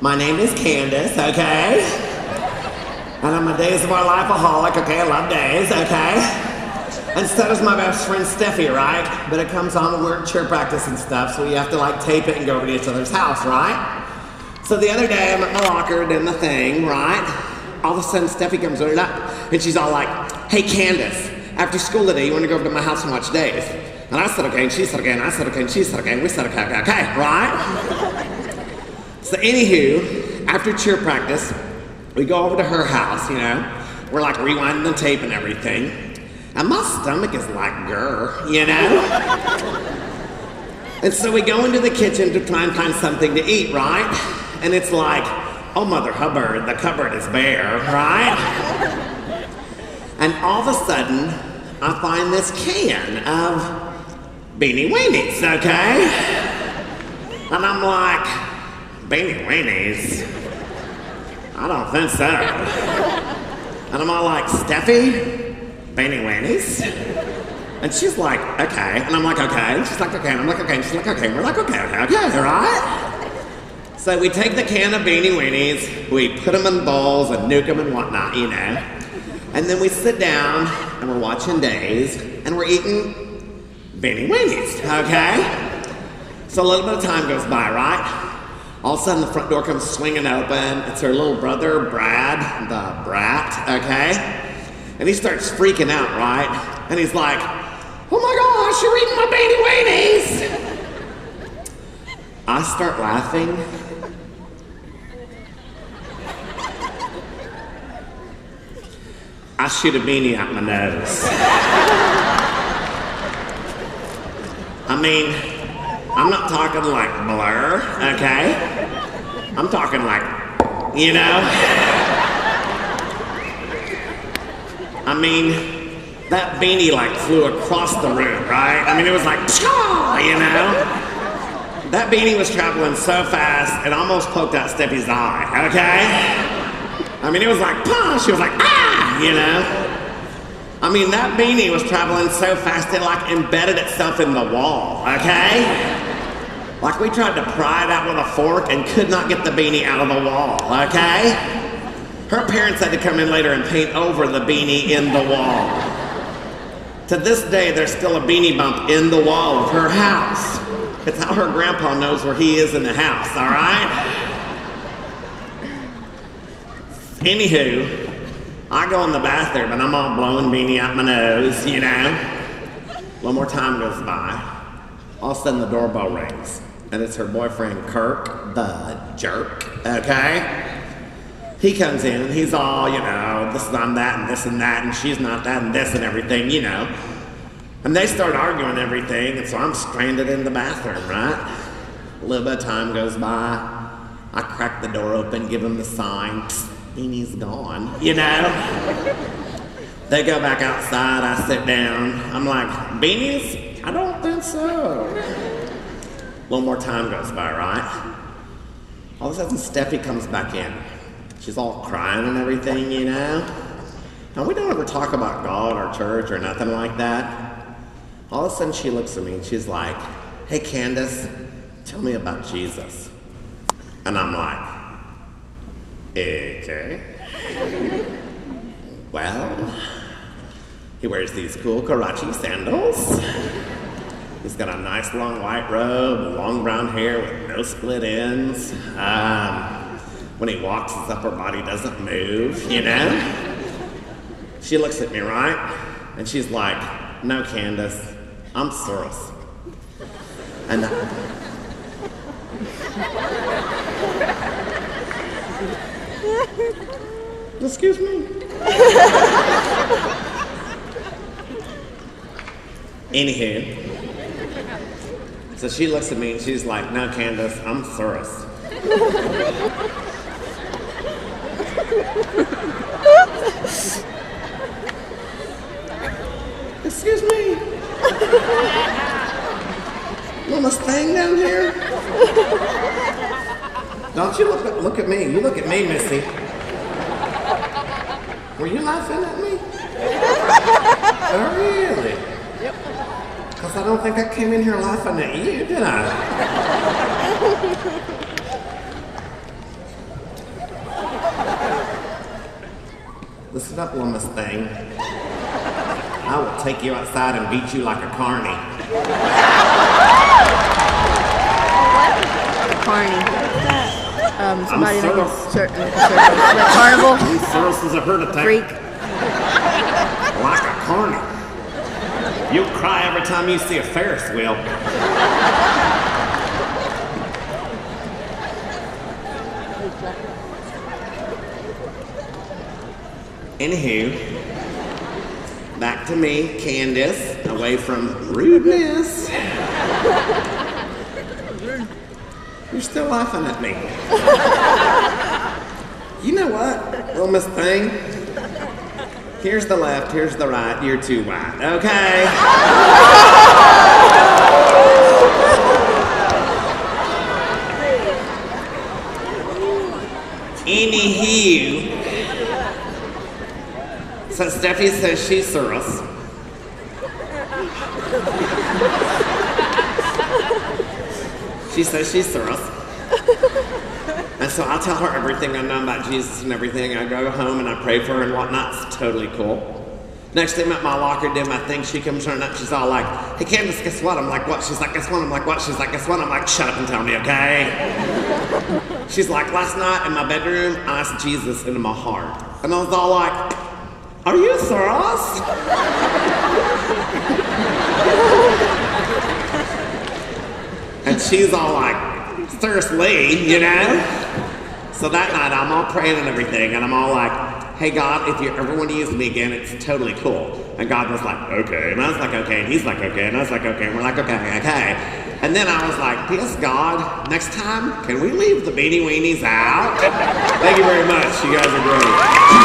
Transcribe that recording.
My name is Candace, okay? And I'm a Days of Our Life-aholic, okay? I love days, okay? And so does my best friend Steffi, right? But it comes on when we're at cheer practice and stuff, so we have to like tape it and go over to each other's house, right? So the other day I'm at my locker doing the thing, right? All of a sudden Steffi comes running up and she's all like, hey Candace, after school today you want to go over to my house and watch Days? And I said okay, and she said okay, and I said okay, and she said okay, and we said okay, right? So anywho, after cheer practice, we go over to her house, you know? We're like rewinding the tape and everything. And my stomach is like, grr, you know? And so we go into the kitchen to try and find something to eat, right? And it's like, oh Mother Hubbard, the cupboard is bare, right? And all of a sudden, I find this can of Beenie Weenies, okay? And I'm like, Beenie Weenies? I don't think so. And I'm all like, Steffi, Beenie Weenies? And she's like, okay. And I'm like, okay. And she's like, okay. And I'm like, okay. And she's like, okay. And we're like, okay, right? So we take the can of Beenie Weenies, we put them in bowls and nuke them and whatnot, you know? And then we sit down and we're watching Days and we're eating Beenie Weenies, okay? So a little bit of time goes by, right? All of a sudden the front door comes swinging open. It's her little brother, Brad, the brat, okay? And he starts freaking out, right? And he's like, oh my gosh, you're eating my Beenie Weenies! I start laughing. I shoot a beanie out my nose. I mean, I'm not talking like blur, okay? I'm talking like, you know? I mean, that beanie like flew across the room, right? I mean, it was like, chaw, you know? That beanie was traveling so fast, it almost poked out Steffi's eye, okay? I mean, it was like, pah, she was like, ah, you know? I mean, that beanie was traveling so fast, it like embedded itself in the wall, okay? Like we tried to pry it out with a fork and could not get the beanie out of the wall, okay? Her parents had to come in later and paint over the beanie in the wall. To this day, there's still a beanie bump in the wall of her house. It's how her grandpa knows where he is in the house, all right? Anywho, I go in the bathroom and I'm all blowing beanie out my nose, you know? One more time goes by. All of a sudden the doorbell rings. And it's her boyfriend, Kirk, the jerk, okay? He comes in and he's all, you know, this and I'm that and this and that and she's not that and this and everything, you know. And they start arguing everything and so I'm stranded in the bathroom, right? A little bit of time goes by. I crack the door open, give him the sign, psst, Beanie's gone, you know? They go back outside, I sit down. I'm like, Beanies? I don't think so. A little more time goes by, right? All of a sudden, Steffi comes back in. She's all crying and everything, you know? And we don't ever talk about God or church or nothing like that. All of a sudden, she looks at me and she's like, hey, Candace, tell me about Jesus. And I'm like, okay. Well, he wears these cool Karachi sandals. He's got a nice long white robe, long brown hair with no split ends. When he walks, his upper body doesn't move, you know? She looks at me, right? And she's like, no, Candace, I'm Soros. And excuse me? Anywho, so she looks at me and she's like, no, Candace, I'm Soros. Excuse me? Little thing down here? Don't you look at me. You look at me, Missy. Were you laughing at me? Oh, really? Yep. Because I don't think I came in here laughing at you, did I? Listen up, little Miss Thing. I will take you outside and beat you like a carny. Carny. Somebody I'm like a circus. Like carnival. Cirrus is a heart attack. Freak. Like a carny. You'll cry every time you see a Ferris wheel. Anywho, back to me, Candace, away from rudeness. You're still laughing at me. You know what, little Miss Thing? Here's the left, here's the right, you're too white, okay? Anywho, so Steffi says she's Cirrus. She says she's Cirrus. And so I tell her everything I know about Jesus and everything. I go home and I pray for her and whatnot. It's totally cool. Next day I'm at my locker doing my thing. She comes running up. She's all like, hey Candace, guess what? I'm like, what? She's like, guess what? I'm like, what? She's like, guess what? I'm like, shut up and tell me, okay? She's like, last night in my bedroom, I asked Jesus into my heart. And I was all like, are you Cirrus? And she's all like, seriously, you know? So that night I'm all praying and everything, and I'm all like, hey God, if you ever want to use me again, it's totally cool. And God was like, okay. And I was like, okay. And he's like, okay. And I was like, okay. And we're like, okay, okay. And then I was like, yes, God, next time, can we leave the Beenie Weenies out? Thank you very much. You guys are great.